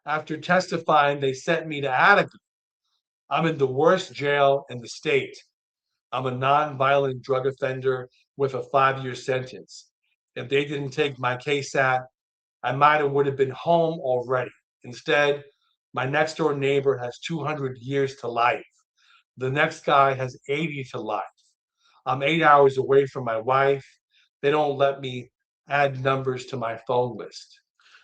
After testifying, they sent me to Attica. I'm in the worst jail in the state. I'm a nonviolent drug offender with a 5-year sentence. If they didn't take my case out, I might have would have been home already. Instead, my next door neighbor has 200 years to life. The next guy has 80 to life. I'm 8 hours away from my wife. They don't let me add numbers to my phone list.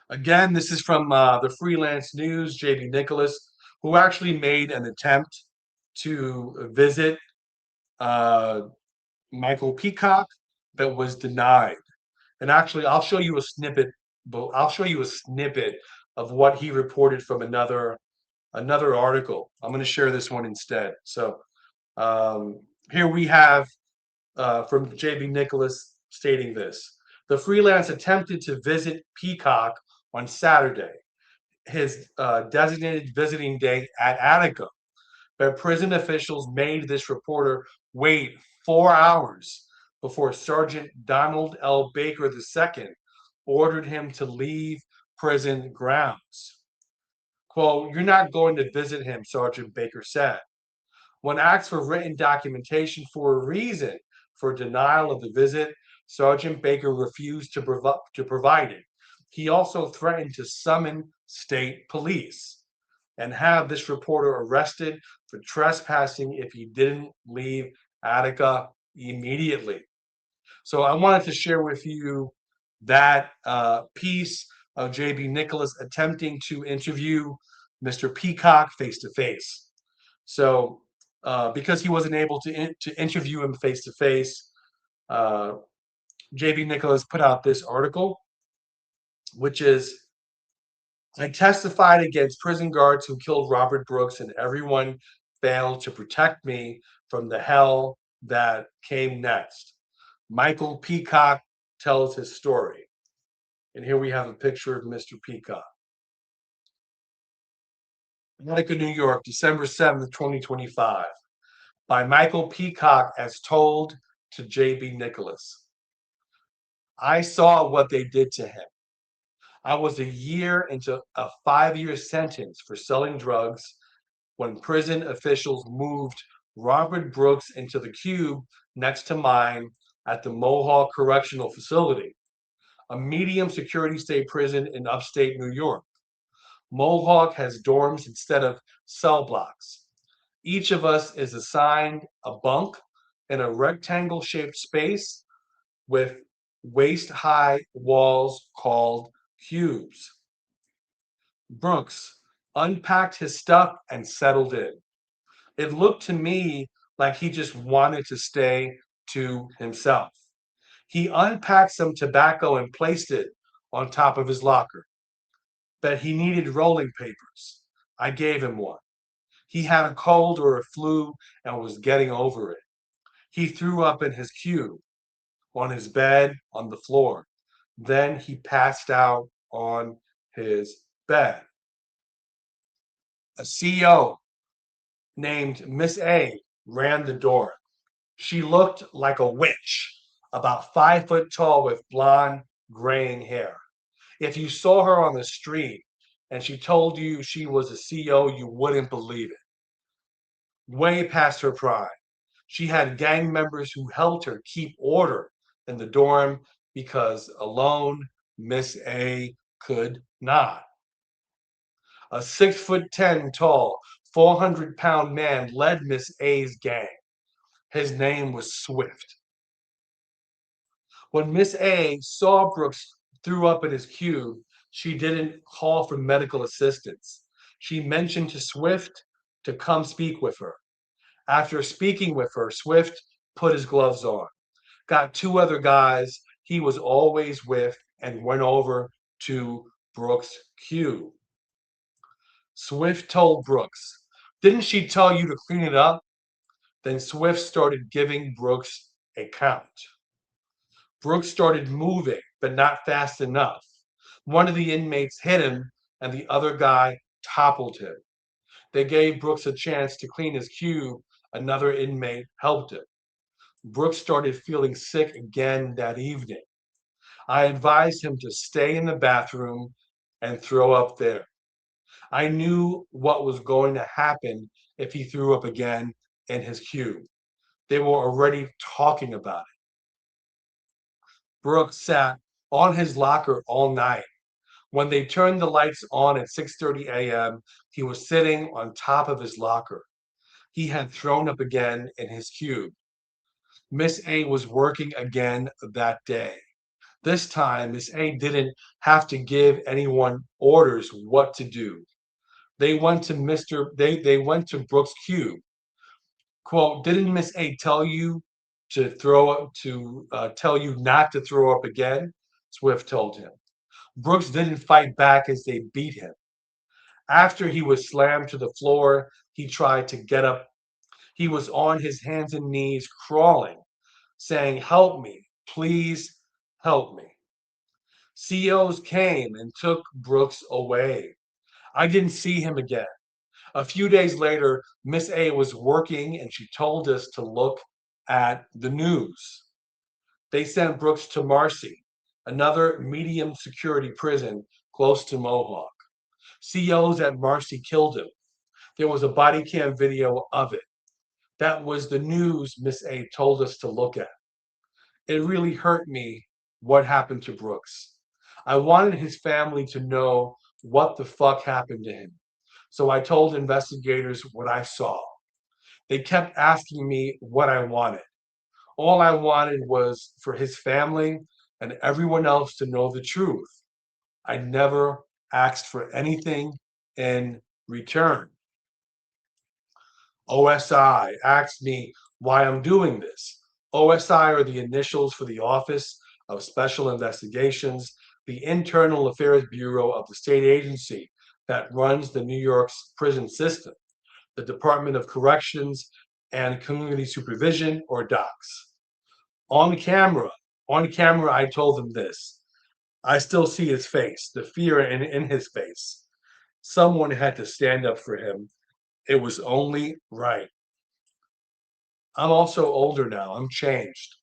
Again, this is from the Freelance News, JB Nicholas, who actually made an attempt to visit uh, Michael Peacock, but was denied. And actually, I'll show you a snippet. But I'll show you a snippet of what he reported from another article. I'm going to share this one instead. So here we have from JB Nicholas stating this. The freelance attempted to visit Peacock on Saturday, his designated visiting day at Attica, but prison officials made this reporter wait 4 hours before Sergeant Donald L. Baker II ordered him to leave prison grounds. Quote, "You're not going to visit him," Sergeant Baker said. When asked for written documentation for a reason for denial of the visit, Sergeant Baker refused to provide it. He also threatened to summon state police and have this reporter arrested for trespassing if he didn't leave Attica immediately. So I wanted to share with you that piece of JB Nicholas attempting to interview Mr. Peacock face to face. So because he wasn't able to interview him face to face, JB Nicholas put out this article, which is, "I testified against prison guards who killed Robert Brooks, and everyone failed to protect me from the hell that came next." Michael Peacock tells his story. And here we have a picture of Mr. Peacock. Attica, New York, December 7th, 2025. By Michael Peacock as told to JB Nicholas. I saw what they did to him. I was a year into a 5-year sentence for selling drugs when prison officials moved Robert Brooks into the cube next to mine at the Mohawk Correctional Facility, a medium security state prison in upstate New York. Mohawk has dorms instead of cell blocks. Each of us is assigned a bunk in a rectangle shaped space with waist high walls called cubes. Brooks unpacked his stuff and settled in. It looked to me like he just wanted to stay to himself. He unpacked some tobacco and placed it on top of his locker. But he needed rolling papers. I gave him one. He had a cold or a flu and was getting over it. He threw up in his cube, on his bed, on the floor. Then he passed out on his bed. A CO named Miss A ran the door. She looked like a witch, about 5 foot tall with blonde, graying hair. If you saw her on the street and she told you she was a CO, you wouldn't believe it. Way past her prime. She had gang members who helped her keep order in the dorm because alone Miss A could not. A 6'10" tall, 400-pound man led Miss A's gang. His name was Swift. When Miss A saw Brooks threw up in his cube, she didn't call for medical assistance. She mentioned to Swift to come speak with her. After speaking with her, Swift put his gloves on, got 2 other guys he was always with, and went over to Brooks' cube. Swift told Brooks, "Didn't she tell you to clean it up?" Then Swift started giving Brooks a count. Brooks started moving, but not fast enough. One of the inmates hit him, and the other guy toppled him. They gave Brooks a chance to clean his cube. Another inmate helped him. Brooks started feeling sick again that evening. I advised him to stay in the bathroom and throw up there. I knew what was going to happen if he threw up again in his cube. They were already talking about it. Brooks sat on his locker all night. When they turned the lights on at 6:30 a.m., he was sitting on top of his locker. He had thrown up again in his cube. Miss A was working again that day. This time, Miss A didn't have to give anyone orders what to do. They went to Brooks' cube. Quote, didn't Miss A tell you to tell you not to throw up again? Swift told him. Brooks didn't fight back as they beat him. After he was slammed to the floor, he tried to get up. He was on his hands and knees crawling, saying, help me, please help me. COs came and took Brooks away. I didn't see him again. A few days later, Miss A was working and she told us to look at the news. They sent Brooks to Marcy, another medium security prison close to Mohawk. COs at Marcy killed him. There was a body cam video of it. That was the news Miss A told us to look at. It really hurt me what happened to Brooks. I wanted his family to know what the fuck happened to him. So I told investigators what I saw. They kept asking me what I wanted. All I wanted was for his family and everyone else to know the truth. I never asked for anything in return. OSI asked me why I'm doing this. OSI are the initials for the Office of Special Investigations, the Internal Affairs Bureau of the state agency that runs the New York's prison system, the Department of Corrections and Community Supervision, or DOCS. On camera, I told them this. I still see his face, the fear in his face. Someone had to stand up for him. It was only right. I'm also older now. I'm changed.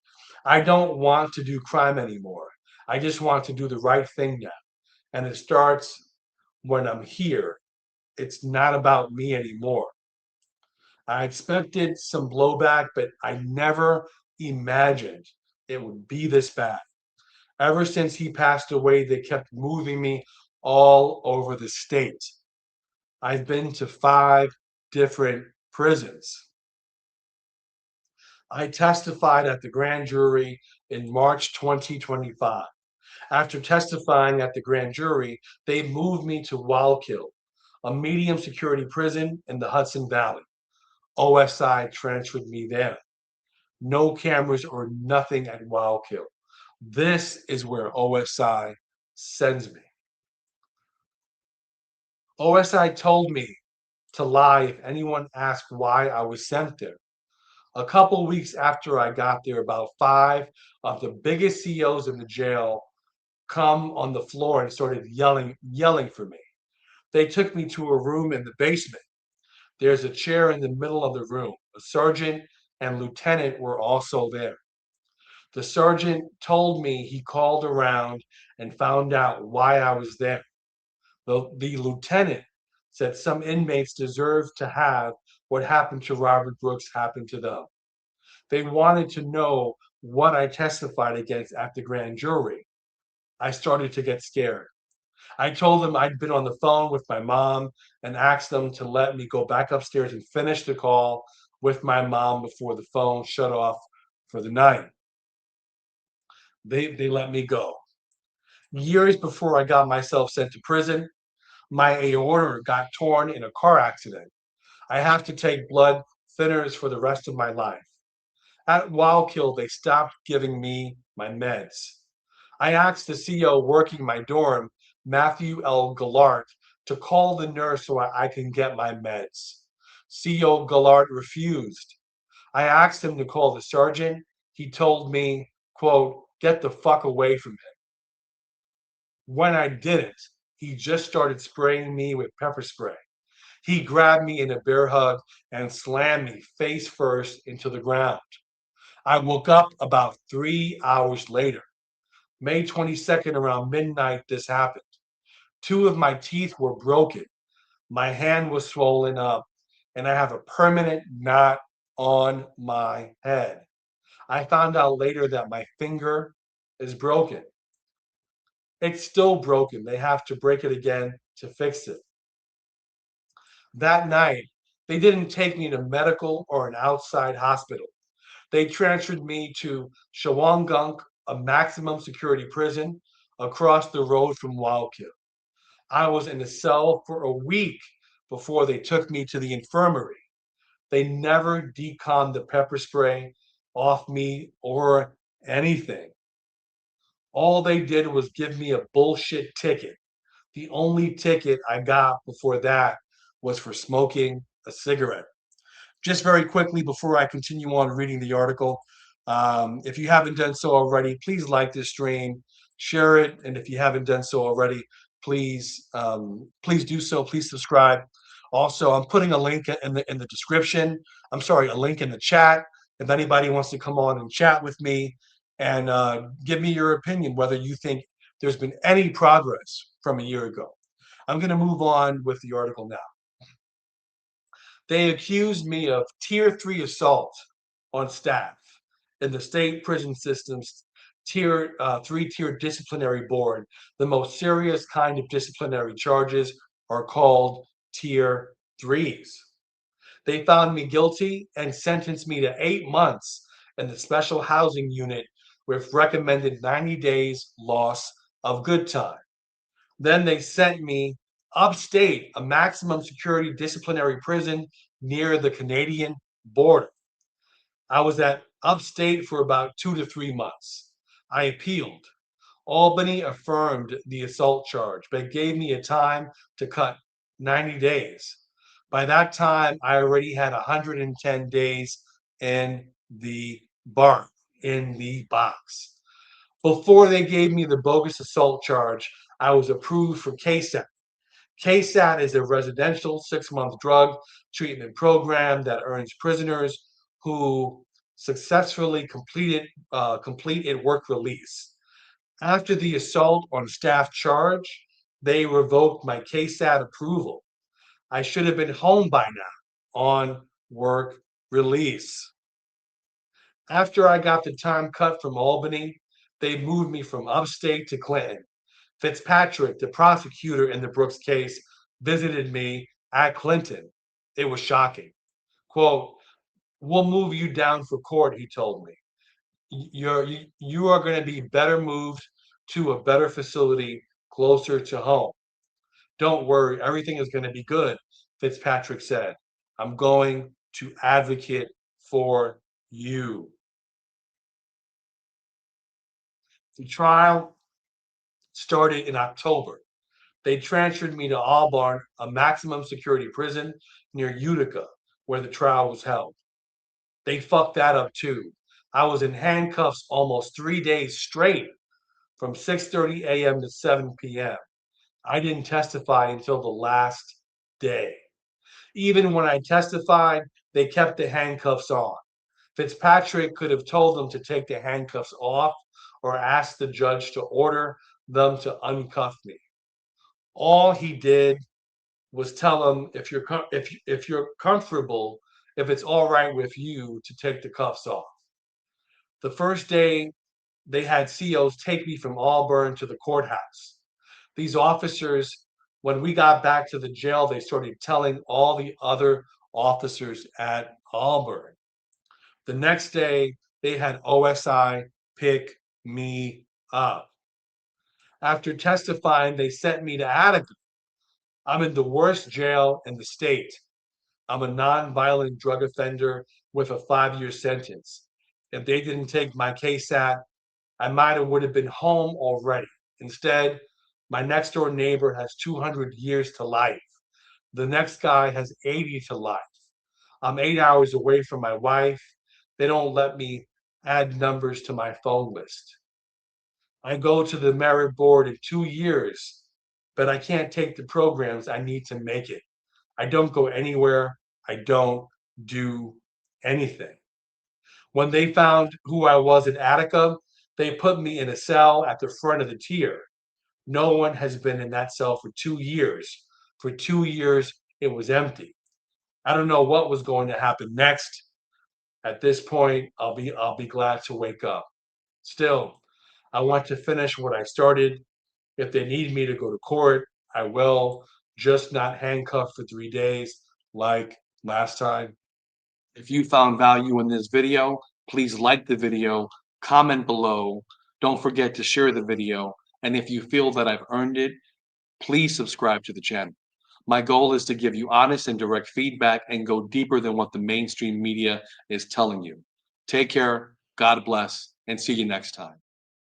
I don't want to do crime anymore. I just want to do the right thing now. And it starts when I'm here. It's not about me anymore. I expected some blowback, but I never imagined it would be this bad. Ever since he passed away, they kept moving me all over the state. I've been to 5 different prisons. I testified at the grand jury in March 2025. After testifying at the grand jury, they moved me to Wallkill, a medium security prison in the Hudson Valley. OSI transferred me there. No cameras or nothing at Wallkill. This is where OSI sends me. OSI told me to lie if anyone asked why I was sent there. A couple weeks after I got there, about 5 of the biggest CEOs in the jail come on the floor and started yelling for me. They took me to a room in the basement. There's a chair in the middle of the room. A sergeant and lieutenant were also there. The sergeant told me he called around and found out why I was there. The lieutenant said some inmates deserve to have what happened to Robert Brooks happen to them. They wanted to know what I testified against at the grand jury. I started to get scared. I told them I'd been on the phone with my mom and asked them to let me go back upstairs and finish the call with my mom before the phone shut off for the night. They let me go. Years before I got myself sent to prison, my aorta got torn in a car accident. I have to take blood thinners for the rest of my life. At Wallkill, they stopped giving me my meds. I asked the CEO working my dorm, Matthew L. Gallart, to call the nurse so I can get my meds. CEO Gallart refused. I asked him to call the sergeant. He told me, quote, get the fuck away from him. When I didn't, he just started spraying me with pepper spray. He grabbed me in a bear hug and slammed me face first into the ground. I woke up about 3 hours later. May 22nd, around midnight, this happened. 2 of my teeth were broken. My hand was swollen up, and I have a permanent knot on my head. I found out later that my finger is broken. It's still broken. They have to break it again to fix it. That night, they didn't take me to medical or an outside hospital. They transferred me to Shawangunk, a maximum security prison across the road from Wallkill. I was in a cell for a week before they took me to the infirmary. They never deconned the pepper spray off me or anything. All they did was give me a bullshit ticket. The only ticket I got before that was for smoking a cigarette. Just very quickly before I continue on reading the article, if you haven't done so already, please like this stream, share it, and if you haven't done so already, please do so. Please subscribe. Also, I'm putting a link in the description. I'm sorry, a link in the chat. If anybody wants to come on and chat with me and give me your opinion, whether you think there's been any progress from a year ago. I'm going to move on with the article now. They accused me of Tier 3 assault on staff in the state prison system's Tier 3-tier disciplinary board. The most serious kind of disciplinary charges are called Tier 3s. They found me guilty and sentenced me to 8 months in the special housing unit with recommended 90 days loss of good time. Then they sent me upstate, a maximum security disciplinary prison near the Canadian border. I was at upstate for about 2 to 3 months. I appealed. Albany affirmed the assault charge, but gave me a time to cut 90 days. By that time, I already had 110 days in the bar, in the box. Before they gave me the bogus assault charge, I was approved for KSAT. KSAT is a residential 6-month drug treatment program that earns prisoners who successfully complete a work release. After the assault on staff charge, they revoked my KSAT approval. I should have been home by now on work release. After I got the time cut from Albany, they moved me from upstate to Clinton. Fitzpatrick, the prosecutor in the Brooks case, visited me at Clinton. It was shocking. Quote, "We'll move you down for court," he told me. You are going to be better moved to a better facility closer to home. Don't worry, everything is going to be good, Fitzpatrick said. I'm going to advocate for you. The trial started in October. They transferred me to Auburn, a maximum security prison near Utica, where the trial was held. They fucked that up too. I was in handcuffs almost 3 days straight from 6:30 a.m. to 7 p.m. I didn't testify until the last day. Even when I testified, they kept the handcuffs on. Fitzpatrick could have told them to take the handcuffs off or asked the judge to order them to uncuff me. All he did was tell them if you're comfortable, if it's all right with you to take the cuffs off. The first day they had COs take me from Auburn to the courthouse. These officers, when we got back to the jail, they started telling all the other officers at Auburn. The next day, they had OSI pick me up. After testifying, they sent me to Attica. I'm in the worst jail in the state. I'm a non-violent drug offender with a 5-year sentence. If they didn't take my KSAT, I might have would have been home already. Instead, my next door neighbor has 200 years to life. The next guy has 80 to life. I'm 8 hours away from my wife. They don't let me add numbers to my phone list. I go to the merit board in 2 years, but I can't take the programs I need to make it. I don't go anywhere. I don't do anything. When they found who I was in Attica, they put me in a cell at the front of the tier. No one has been in that cell for 2 years. For 2 years, it was empty. I don't know what was going to happen next. At this point, I'll be glad to wake up. Still, I want to finish what I started. If they need me to go to court, I will, just not handcuffed for 3 days like last time. If you found value in this video, please like the video, comment below. Don't forget to share the video. And if you feel that I've earned it, please subscribe to the channel. My goal is to give you honest and direct feedback and go deeper than what the mainstream media is telling you. Take care, God bless, and see you next time.